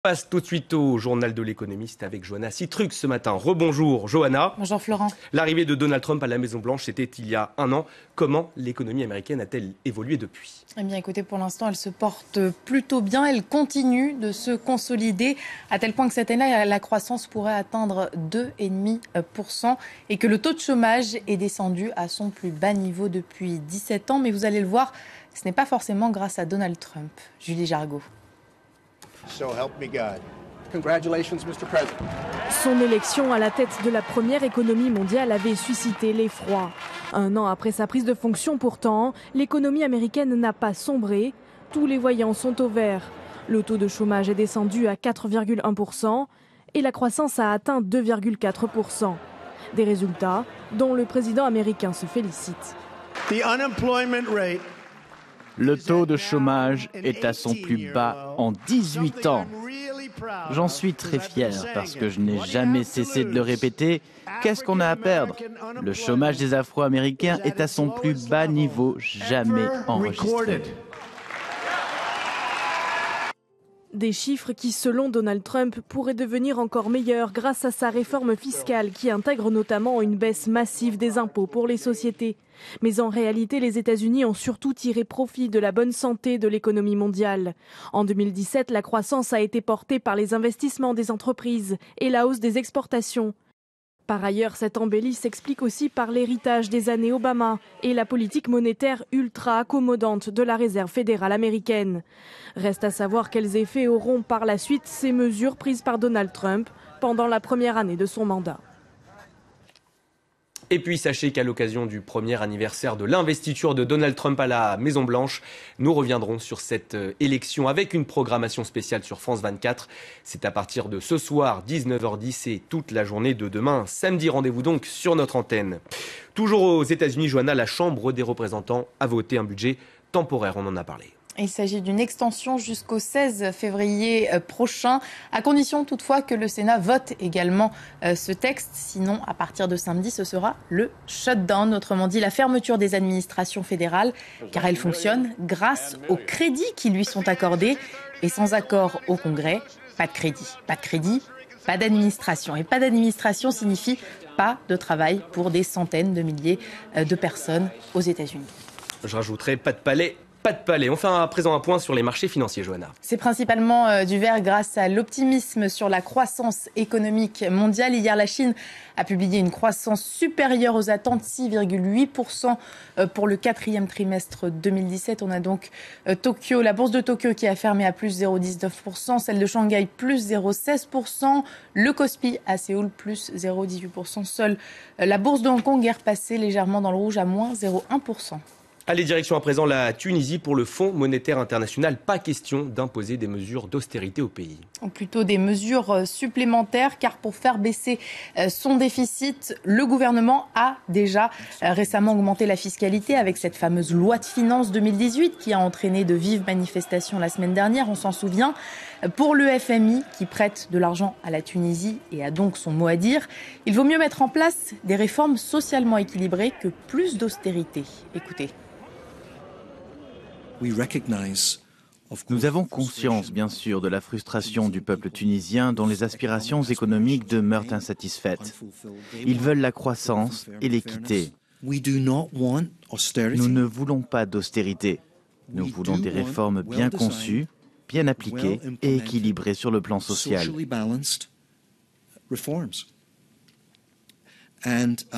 On passe tout de suite au journal de l'économiste avec Johanna Citrux ce matin. Rebonjour Johanna. Bonjour Florent. L'arrivée de Donald Trump à la Maison-Blanche, c'était il y a un an. Comment l'économie américaine a-t-elle évolué depuis ? Eh bien écoutez, pour l'instant, elle se porte plutôt bien. Elle continue de se consolider à tel point que cette année, la croissance pourrait atteindre 2,5% et que le taux de chômage est descendu à son plus bas niveau depuis 17 ans. Mais vous allez le voir, ce n'est pas forcément grâce à Donald Trump. Julie Jargot. So help me God. Congratulations, Mr. President. Son élection à la tête de la première économie mondiale avait suscité l'effroi. Un an après sa prise de fonction pourtant, l'économie américaine n'a pas sombré. Tous les voyants sont au vert. Le taux de chômage est descendu à 4,1% et la croissance a atteint 2,4%. Des résultats dont le président américain se félicite. The unemployment rate. Le taux de chômage est à son plus bas en 18 ans. J'en suis très fier parce que je n'ai jamais cessé de le répéter. Qu'est-ce qu'on a à perdre ? Le chômage des Afro-Américains est à son plus bas niveau jamais enregistré. Des chiffres qui, selon Donald Trump, pourraient devenir encore meilleurs grâce à sa réforme fiscale qui intègre notamment une baisse massive des impôts pour les sociétés. Mais en réalité, les États-Unis ont surtout tiré profit de la bonne santé de l'économie mondiale. En 2017, la croissance a été portée par les investissements des entreprises et la hausse des exportations. Par ailleurs, cette embellie s'explique aussi par l'héritage des années Obama et la politique monétaire ultra accommodante de la Réserve fédérale américaine. Reste à savoir quels effets auront par la suite ces mesures prises par Donald Trump pendant la première année de son mandat. Et puis sachez qu'à l'occasion du premier anniversaire de l'investiture de Donald Trump à la Maison-Blanche, nous reviendrons sur cette élection avec une programmation spéciale sur France 24. C'est à partir de ce soir, 19h10 et toute la journée de demain, samedi. Rendez-vous donc sur notre antenne. Toujours aux États-Unis, Johanna, la Chambre des représentants a voté un budget temporaire, on en a parlé. Il s'agit d'une extension jusqu'au 16 février prochain, à condition toutefois que le Sénat vote également ce texte. Sinon, à partir de samedi, ce sera le shutdown, autrement dit la fermeture des administrations fédérales, car elles fonctionnent grâce aux crédits qui lui sont accordés. Et sans accord au Congrès, pas de crédit. Pas de crédit, pas d'administration. Et pas d'administration signifie pas de travail pour des centaines de milliers de personnes aux États-Unis. Je rajouterai pas de palais. Pas de palais. On fait à présent un point sur les marchés financiers, Johanna. C'est principalement du vert grâce à l'optimisme sur la croissance économique mondiale. Hier, la Chine a publié une croissance supérieure aux attentes, 6,8% pour le quatrième trimestre 2017. On a donc Tokyo, la bourse de Tokyo qui a fermé à plus 0,19%, celle de Shanghai plus 0,16%, le Kospi à Séoul plus 0,18%. Seule la bourse de Hong Kong est repassée légèrement dans le rouge à moins 0,1%. Allez, direction à présent la Tunisie pour le Fonds monétaire international. Pas question d'imposer des mesures d'austérité au pays. Ou plutôt des mesures supplémentaires, car pour faire baisser son déficit, le gouvernement a déjà récemment augmenté la fiscalité avec cette fameuse loi de finances 2018 qui a entraîné de vives manifestations la semaine dernière, on s'en souvient. Pour le FMI qui prête de l'argent à la Tunisie et a donc son mot à dire, il vaut mieux mettre en place des réformes socialement équilibrées que plus d'austérité. Écoutez. Nous avons conscience, bien sûr, de la frustration du peuple tunisien dont les aspirations économiques demeurent insatisfaites. Ils veulent la croissance et l'équité. Nous ne voulons pas d'austérité. Nous voulons des réformes bien conçues, bien appliquées et équilibrées sur le plan social.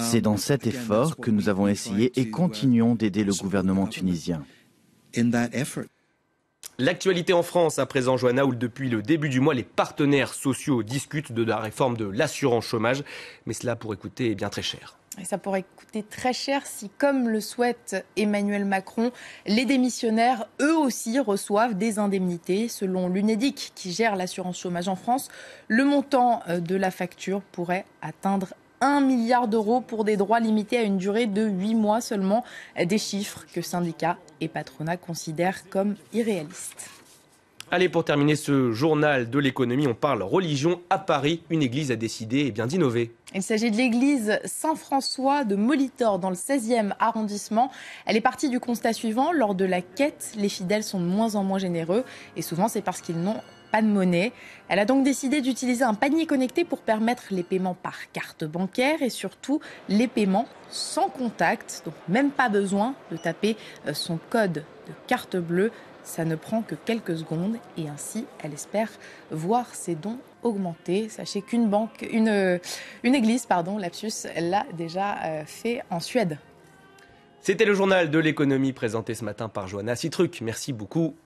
C'est dans cet effort que nous avons essayé et continuons d'aider le gouvernement tunisien. L'actualité en France à présent, Johanna, où depuis le début du mois, les partenaires sociaux discutent de la réforme de l'assurance chômage. Mais cela pourrait coûter bien très cher. Et ça pourrait coûter très cher si, comme le souhaite Emmanuel Macron, les démissionnaires, eux aussi, reçoivent des indemnités. Selon l'UNEDIC, qui gère l'assurance chômage en France, le montant de la facture pourrait atteindre 1 milliard d'euros pour des droits limités à une durée de 8 mois seulement. Des chiffres que syndicats et patronat considèrent comme irréalistes. Allez, pour terminer ce journal de l'économie, on parle religion. À Paris, une église a décidé d'innover. Il s'agit de l'église Saint-François de Molitor dans le 16e arrondissement. Elle est partie du constat suivant. Lors de la quête, les fidèles sont de moins en moins généreux. Et souvent, c'est parce qu'ils n'ont pas de monnaie. Elle a donc décidé d'utiliser un panier connecté pour permettre les paiements par carte bancaire et surtout les paiements sans contact. Donc même pas besoin de taper son code de carte bleue. Ça ne prend que quelques secondes et ainsi, elle espère voir ses dons augmenter. Sachez qu'une église, lapsus, l'a déjà fait en Suède. C'était le journal de l'économie présenté ce matin par Johanna Citruc. Merci beaucoup.